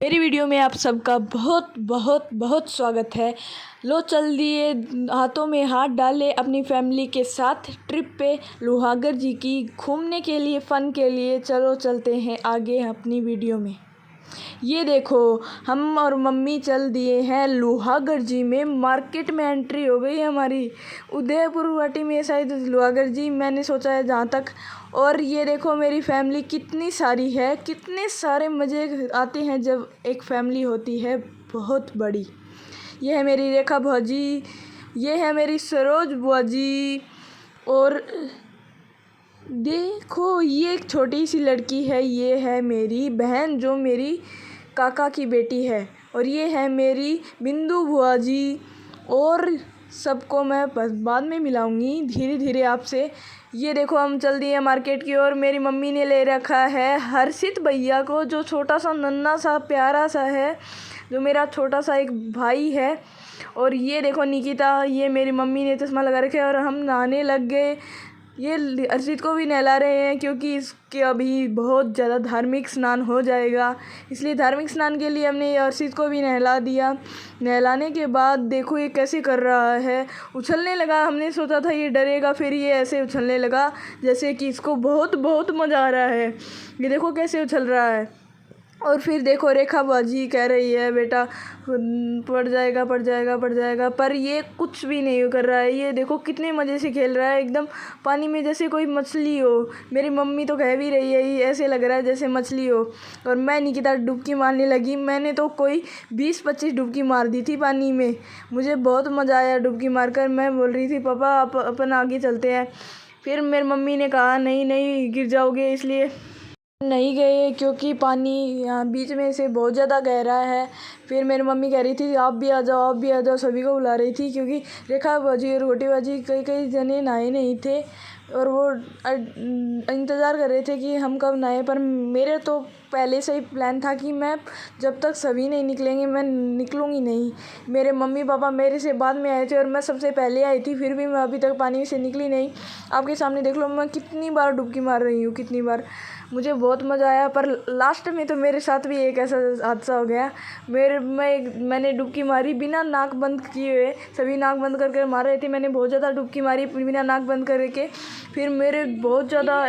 मेरी वीडियो में आप सबका बहुत बहुत बहुत स्वागत है। लो चल दिए हाथों में हाथ डाले अपनी फैमिली के साथ ट्रिप पे लोहागढ़ जी की घूमने के लिए, फ़न के लिए। चलो चलते हैं आगे अपनी वीडियो में। ये देखो, हम और मम्मी चल दिए हैं लोहागढ़ जी में। मार्केट में एंट्री हो गई हमारी। उदयपुर वाटी में शायद लोहागढ़ जी, मैंने सोचा है जहाँ तक। और ये देखो मेरी फैमिली कितनी सारी है, कितने सारे मज़े आते हैं जब एक फैमिली होती है बहुत बड़ी। ये है मेरी रेखा बुआ जी, ये है मेरी सरोज बुआ जी, और देखो ये एक छोटी सी लड़की है, ये है मेरी बहन जो मेरी काका की बेटी है। और ये है मेरी बिंदु बुआ जी। और सबको मैं बस बाद में मिलाऊंगी धीरे धीरे आपसे। ये देखो हम चल दिए मार्केट की ओर। मेरी मम्मी ने ले रखा है हर्षित भैया को, जो छोटा सा नन्हा सा प्यारा सा है, जो मेरा छोटा सा एक भाई है। और ये देखो निकिता, ये मेरी मम्मी ने चश्मा लगा रखे और हम नहाने लग गए। ये अर्शित को भी नहला रहे हैं क्योंकि इसके अभी बहुत ज़्यादा धार्मिक स्नान हो जाएगा, इसलिए धार्मिक स्नान के लिए हमने अर्शित को भी नहला दिया। नहलाने के बाद देखो ये कैसे कर रहा है, उछलने लगा। हमने सोचा था ये डरेगा, फिर ये ऐसे उछलने लगा जैसे कि इसको बहुत बहुत मज़ा आ रहा है। ये देखो कैसे उछल रहा है। और फिर देखो रेखा बाजी कह रही है बेटा पड़ जाएगा पड़ जाएगा पड़ जाएगा, पर ये कुछ भी नहीं कर रहा है। ये देखो कितने मज़े से खेल रहा है, एकदम पानी में जैसे कोई मछली हो। मेरी मम्मी तो कह भी रही है ये ऐसे लग रहा है जैसे मछली हो। और मैं निकिता डुबकी मारने लगी। मैंने तो कोई 20-25 डुबकी मार दी थी पानी में। मुझे बहुत मज़ा आया डुबकी मारकर। मैं बोल रही थी पापा आप अपन आगे चलते हैं। फिर मेरी मम्मी ने कहा नहीं नहीं गिर जाओगे, इसलिए नहीं गए क्योंकि पानी यहाँ बीच में से बहुत ज़्यादा गहरा है। फिर मेरी मम्मी कह रही थी आप भी आ जाओ आप भी आ जाओ, सभी को बुला रही थी क्योंकि रेखा बाजी और गोटी बाजी कई कई जने नहाए नहीं थे और वो इंतज़ार कर रहे थे कि हम कब नहाए। पर मेरे तो पहले से ही प्लान था कि मैं जब तक सभी नहीं निकलेंगे मैं निकलूँगी नहीं। मेरे मम्मी पापा मेरे से बाद में आए थे और मैं सबसे पहले आई थी, फिर भी मैं अभी तक पानी से निकली नहीं। आपके सामने देख लो मैं कितनी बार डुबकी मार रही हूँ, कितनी बार। मुझे बहुत मज़ा आया, पर लास्ट में तो मेरे साथ भी एक ऐसा हादसा हो गया। मैंने डुबकी मारी बिना नाक बंद किए हुए। सभी नाक बंद करके मार रहे थे, मैंने बहुत ज़्यादा डुबकी मारी बिना नाक बंद करके। फिर मेरे बहुत ज़्यादा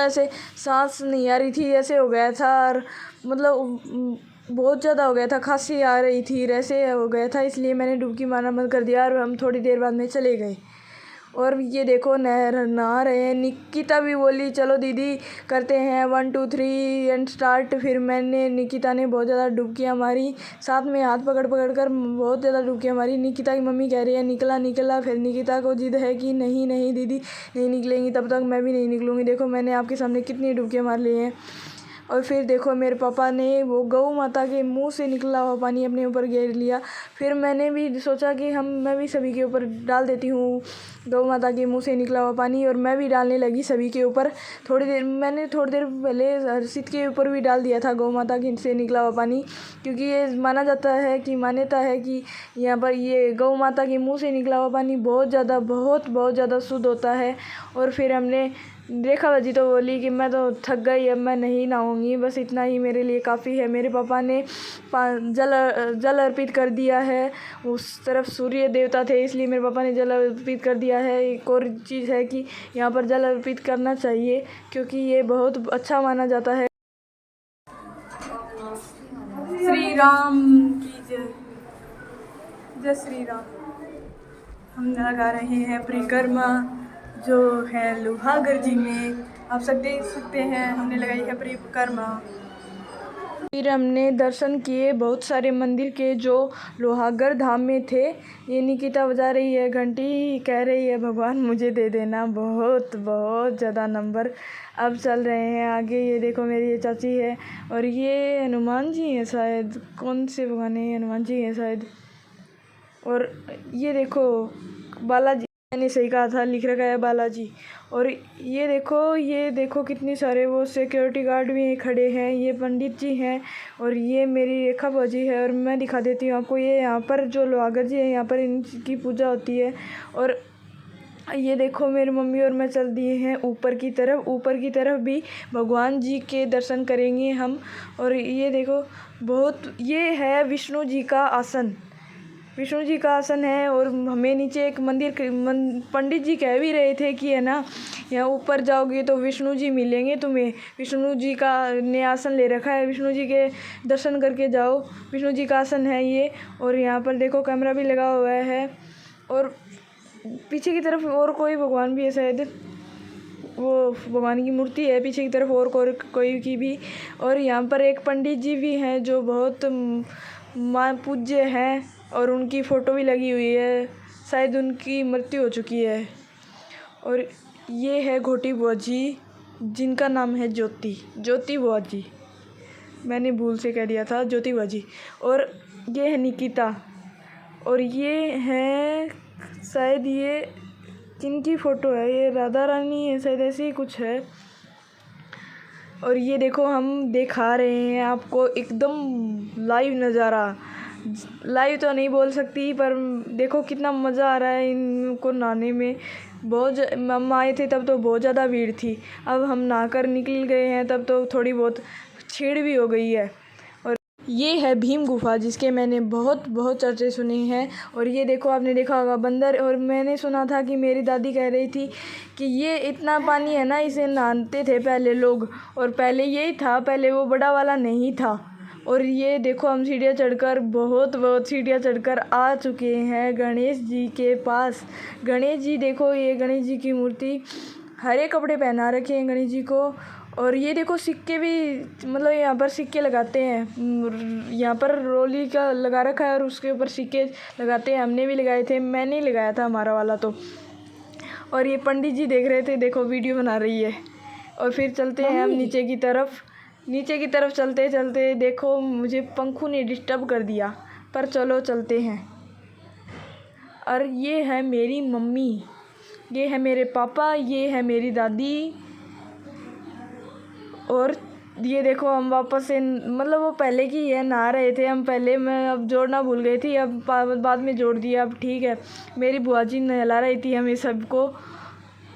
ऐसे सांस नहीं आ रही थी, ऐसे हो गया था। और मतलब बहुत ज़्यादा हो गया था, खांसी आ रही थी, ऐसे हो गया था, इसलिए मैंने डुबकी मारना बंद कर दिया और हम थोड़ी देर बाद में चले गए। और ये देखो नहा रहे हैं। निकिता भी बोली चलो दीदी करते हैं 1 2 3 एंड स्टार्ट। फिर निकिता ने बहुत ज़्यादा डुबकियाँ मारी, साथ में हाथ पकड़ पकड़ कर बहुत ज़्यादा डुबकियाँ मारी। निकिता की मम्मी कह रही है निकला निकला। फिर निकिता को जिद है कि नहीं नहीं दीदी नहीं निकलेंगी, तब तक मैं भी नहीं निकलूँगी। देखो मैंने आपके सामने कितनी डुबकियाँ मार ली हैं। और फिर देखो मेरे पापा ने वो गौ माता के मुंह से निकला हुआ पानी अपने ऊपर घेर लिया। फिर मैंने भी सोचा कि मैं भी सभी के ऊपर डाल देती हूँ गौ माता के मुंह से निकला हुआ पानी, और मैं भी डालने लगी सभी के ऊपर। मैंने थोड़ी देर पहले हर्षित के ऊपर भी डाल दिया था गौ माता के से निकला हुआ पानी, क्योंकि ये मान्यता है कि यहाँ पर ये गौ माता के मुंह से निकला हुआ पानी बहुत ज़्यादा शुद्ध होता है। और फिर हमने रेखा बाजी तो बोली कि मैं तो थक गई, अब मैं नहीं नहाऊंगी, बस इतना ही मेरे लिए काफ़ी है। मेरे पापा ने जल अर्पित कर दिया है। उस तरफ सूर्य देवता थे, इसलिए मेरे पापा ने जल अर्पित कर दिया है। एक और चीज़ है कि यहाँ पर जल अर्पित करना चाहिए क्योंकि ये बहुत अच्छा माना जाता है। श्री राम की जय, जय श्री राम। हम लगा रहे हैं परिक्रमा जो है लोहागढ़ जी में, आप सब देख सकते हैं हमने लगाई है परिक्रमा। फिर हमने दर्शन किए बहुत सारे मंदिर के जो लोहागढ़ धाम में थे। ये निकिता बजा रही है घंटी, कह रही है भगवान मुझे दे देना बहुत बहुत ज़्यादा नंबर। अब चल रहे हैं आगे। ये देखो मेरी ये चाची है और ये हनुमान जी हैं शायद, कौन से भगवान है, हनुमान जी हैं शायद। और ये देखो बालाजी, मैंने सही कहा था, लिख रखा है बालाजी। और ये देखो कितने सारे वो सिक्योरिटी गार्ड भी खड़े हैं। ये पंडित जी हैं और ये मेरी रेखा बाजी है। और मैं दिखा देती हूँ आपको, ये यहाँ पर जो लोहागढ़ जी है यहाँ पर इनकी पूजा होती है। और ये देखो मेरी मम्मी और मैं चल दिए हैं ऊपर की तरफ। ऊपर की तरफ भी भगवान जी के दर्शन करेंगे हम। और ये देखो ये है विष्णु जी का आसन। विष्णु जी का आसन है। और हमें नीचे एक पंडित जी कह भी रहे थे कि है ना, यहाँ ऊपर जाओगे तो विष्णु जी मिलेंगे तुम्हें। विष्णु जी का ने आसन ले रखा है, विष्णु जी के दर्शन करके जाओ। विष्णु जी का आसन है ये। और यहाँ पर देखो कैमरा भी लगा हुआ है। और पीछे की तरफ और कोई भगवान भी है शायद, वो भगवान की मूर्ति है पीछे की तरफ और कोई की भी। और यहाँ पर एक पंडित जी भी हैं जो बहुत माँ पूज्य हैं और उनकी फ़ोटो भी लगी हुई है, शायद उनकी मृत्यु हो चुकी है। और ये है घोटी बुआ जी जिनका नाम है ज्योति बुआ जी, मैंने भूल से कह दिया था ज्योति बुआ जी। और ये है निकिता। और ये है शायद ये किनकी फ़ोटो है, ये राधा रानी है शायद, ऐसे ही कुछ है। और ये देखो हम दिखा रहे हैं आपको एकदम लाइव नज़ारा। लाइव तो नहीं बोल सकती पर देखो कितना मज़ा आ रहा है इनको नहाने में। हम आए थे तब तो बहुत ज़्यादा भीड़ थी, अब हम नहाकर निकल गए हैं तब तो थोड़ी बहुत छीड़ भी हो गई है। और ये है भीम गुफा जिसके मैंने बहुत चर्चे सुने हैं। और ये देखो आपने देखा होगा बंदर। और मैंने सुना था कि मेरी दादी कह रही थी कि ये इतना पानी है ना, इसे नहाते थे पहले लोग। और पहले यही था, पहले वो बड़ा वाला नहीं था। और ये देखो हम सीढ़ियाँ चढ़कर बहुत सीढ़ियाँ चढ़कर आ चुके हैं गणेश जी के पास। गणेश जी देखो, ये गणेश जी की मूर्ति, हरे कपड़े पहना रखे हैं गणेश जी को। और ये देखो सिक्के भी, मतलब यहाँ पर सिक्के लगाते हैं, यहाँ पर रोली का लगा रखा है और उसके ऊपर सिक्के लगाते हैं। हमने भी लगाए थे, मैंने ही लगाया था हमारा वाला तो। और ये पंडित जी देख रहे थे, देखो वीडियो बना रही है। और फिर चलते हैं हम नीचे की तरफ चलते चलते देखो मुझे पंखू ने डिस्टर्ब कर दिया, पर चलो चलते हैं। और ये है मेरी मम्मी, ये है मेरे पापा, ये है मेरी दादी। और ये देखो हम वापस से, मतलब वो पहले की है, नहा रहे थे हम पहले, मैं अब जोड़ना भूल गई थी, अब बाद में जोड़ दिया, अब ठीक है। मेरी बुआ जी नहला रही थी हमें सबको,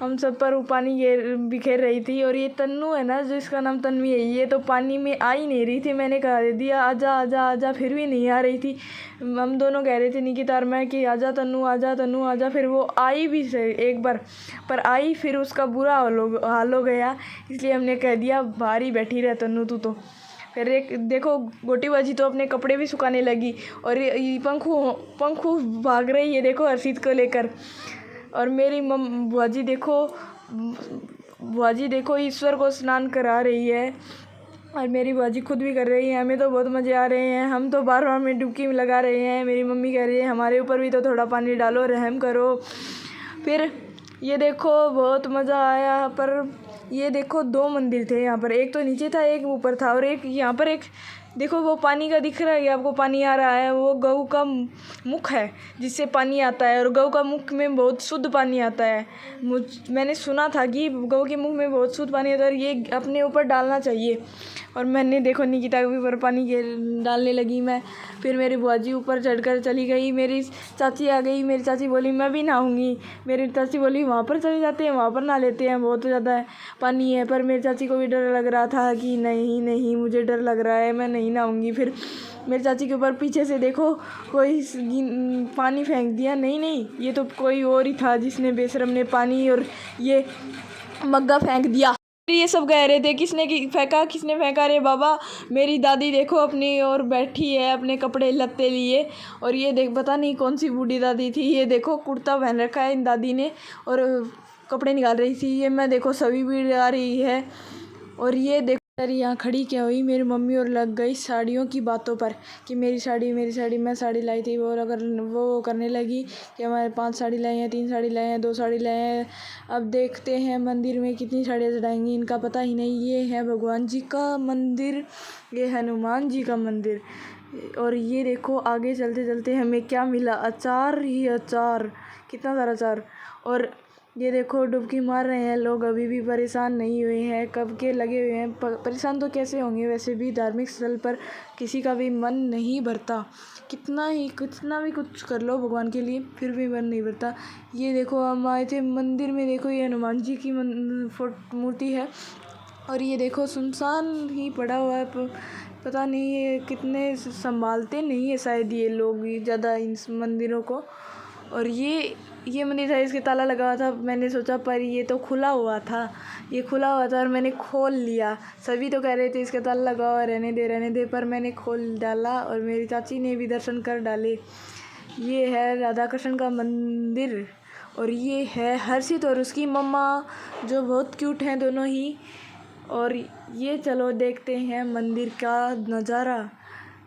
हम सब पर वो पानी बिखेर रही थी। और ये तन्नू है ना, जिसका नाम तन्वी है, ये तो पानी में आ ही नहीं रही थी। मैंने कह दिया आजा आजा आजा, फिर भी नहीं आ रही थी। हम दोनों कह रहे थे निकिता और मैं कि आजा तन्नू आजा तन्नू आजा। फिर वो आई भी सही एक बार, पर आई फिर उसका बुरा हाल हो गया, इसलिए हमने कह दिया बाहर ही बैठी रह तन्नू तू तो। फिर एक देखो गोटी बाजी तो अपने कपड़े भी सुखाने लगी। और ये पंखू भाग रही है देखो हर्षित को लेकर। और मेरी बुआ जी देखो ईश्वर को स्नान करा रही है। और मेरी बुआ जी खुद भी कर रही है, हमें तो बहुत मज़े आ रहे हैं। हम तो बार में डुबकी लगा रहे हैं। मेरी मम्मी कह रही है हमारे ऊपर भी तो थोड़ा पानी डालो, रहम करो। फिर ये देखो बहुत मज़ा आया। पर ये देखो 2 मंदिर थे यहाँ पर, एक तो नीचे था एक ऊपर था। और एक यहाँ पर एक देखो वो पानी का दिख रहा है आपको, पानी आ रहा है, वो गऊ का मुख है जिससे पानी आता है। और गऊ का मुख में बहुत शुद्ध पानी आता है। मैंने सुना था कि गऊ के मुख में बहुत शुद्ध पानी आता है और ये अपने ऊपर डालना चाहिए। और मैंने देखो निकिता के ऊपर पानी डालने लगी मैं। फिर मेरी बुआ जी ऊपर चढ़कर चली गई। मेरी चाची आ गई, मेरी चाची बोली मैं भी नहाऊंगी। मेरी चाची बोली वहाँ पर चले जाते हैं, वहाँ पर नहा लेते हैं, बहुत ज़्यादा पानी है। पर मेरी चाची को भी डर लग रहा था कि नहीं मुझे डर लग रहा है, मैं नहीं नहाऊंगी। फिर मेरी चाची के ऊपर पीछे से देखो कोई पानी फेंक दिया। नहीं ये तो कोई और ही था जिसने, बेशरम ने पानी और ये मग्गा फेंक दिया। ये सब कह रहे थे किसने फेंका रे बाबा। मेरी दादी देखो अपनी और बैठी है अपने कपड़े लत्ते लिए। और ये देख पता नहीं कौन सी बूढ़ी दादी थी, ये देखो कुर्ता पहन रखा है इन दादी ने और कपड़े निकाल रही थी। ये मैं देखो सभी भीड़ आ रही है। और ये देखो यार यहाँ खड़ी क्या हुई, मेरी मम्मी और लग गई साड़ियों की बातों पर कि मेरी साड़ी मैं साड़ी लाई थी। वो अगर वो करने लगी कि हमारे 5 साड़ी लाए हैं, 3 साड़ी लाए हैं, 2 साड़ी लाए हैं। अब देखते हैं मंदिर में कितनी साड़ियाँ चढ़ाएंगी, इनका पता ही नहीं। ये है भगवान जी का मंदिर, ये हनुमान जी का मंदिर। और ये देखो आगे चलते चलते हमें क्या मिला, अचार ही अचार, कितना सारा अचार। और ये देखो डुबकी मार रहे हैं लोग, अभी भी परेशान नहीं हुए हैं, कब के लगे हुए हैं। परेशान तो कैसे होंगे, वैसे भी धार्मिक स्थल पर किसी का भी मन नहीं भरता। कितना भी कुछ कर लो भगवान के लिए, फिर भी मन नहीं भरता। ये देखो हम आए थे मंदिर में, देखो ये हनुमान जी की मूर्ति है और ये देखो सुनसान ही पड़ा हुआ है। पता नहीं ये कितने संभालते नहीं है शायद ये लोग ज़्यादा इन मंदिरों को। और ये मंदिर था, इसके ताला लगा हुआ था। मैंने सोचा पर ये तो खुला हुआ था, और मैंने खोल लिया। सभी तो कह रहे थे इसका ताला लगा हुआ, रहने दे, पर मैंने खोल डाला और मेरी चाची ने भी दर्शन कर डाले। ये है राधा कृष्ण का मंदिर और ये है हर्षित और उसकी मम्मा, जो बहुत क्यूट हैं दोनों ही। और ये चलो देखते हैं मंदिर का नज़ारा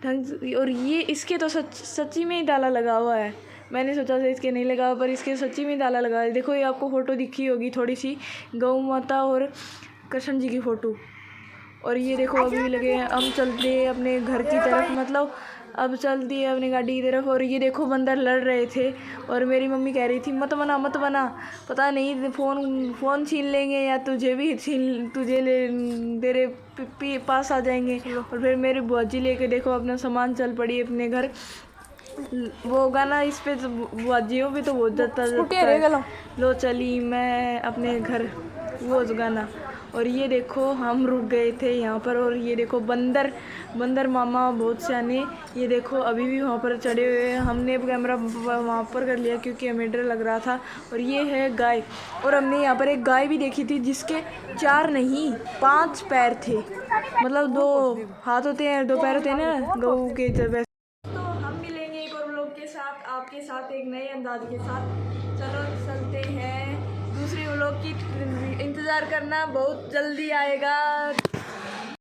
ढंग। और ये इसके तो सच्ची में ही ताला लगा हुआ है। मैंने सोचा था इसके नहीं लगा, पर इसके सच्ची में ताला लगा है। देखो ये आपको फ़ोटो दिखी होगी थोड़ी सी, गौ माता और कृष्ण जी की फ़ोटो। और ये देखो अभी भी लगे हैं। हम चलते हैं अपने घर की तरफ, मतलब अब चलती है अपनी गाड़ी की तरफ। और ये देखो बंदर लड़ रहे थे और मेरी मम्मी कह रही थी मत बना, पता नहीं फ़ोन छीन लेंगे या तुझे तेरे पास आ जाएंगे। और फिर मेरी बुआ जी लेके देखो अपना सामान चल पड़ी अपने घर। वो गाना इस पे बुआ जियों भी तो बहुत जाता है, लो चली मैं अपने घर, वो गाना। और ये देखो हम रुक गए थे यहाँ पर। और ये देखो बंदर मामा बहुत सियाने, ये देखो अभी भी वहाँ पर चढ़े हुए हैं। हमने कैमरा वहाँ पर कर लिया क्योंकि हमें डर लग रहा था। और ये है गाय, और हमने यहाँ पर एक गाय भी देखी थी जिसके 4 नहीं 5 पैर थे, मतलब 2 हाथ होते हैं 2 पैर होते हैं ना गऊ के। तो हम मिलेंगे एक और व्लॉग के साथ, आपके साथ एक नए अंदाज के साथ। चलो चलते हैं, दूसरे व्लॉग की इंतज़ार करना, बहुत जल्दी आएगा।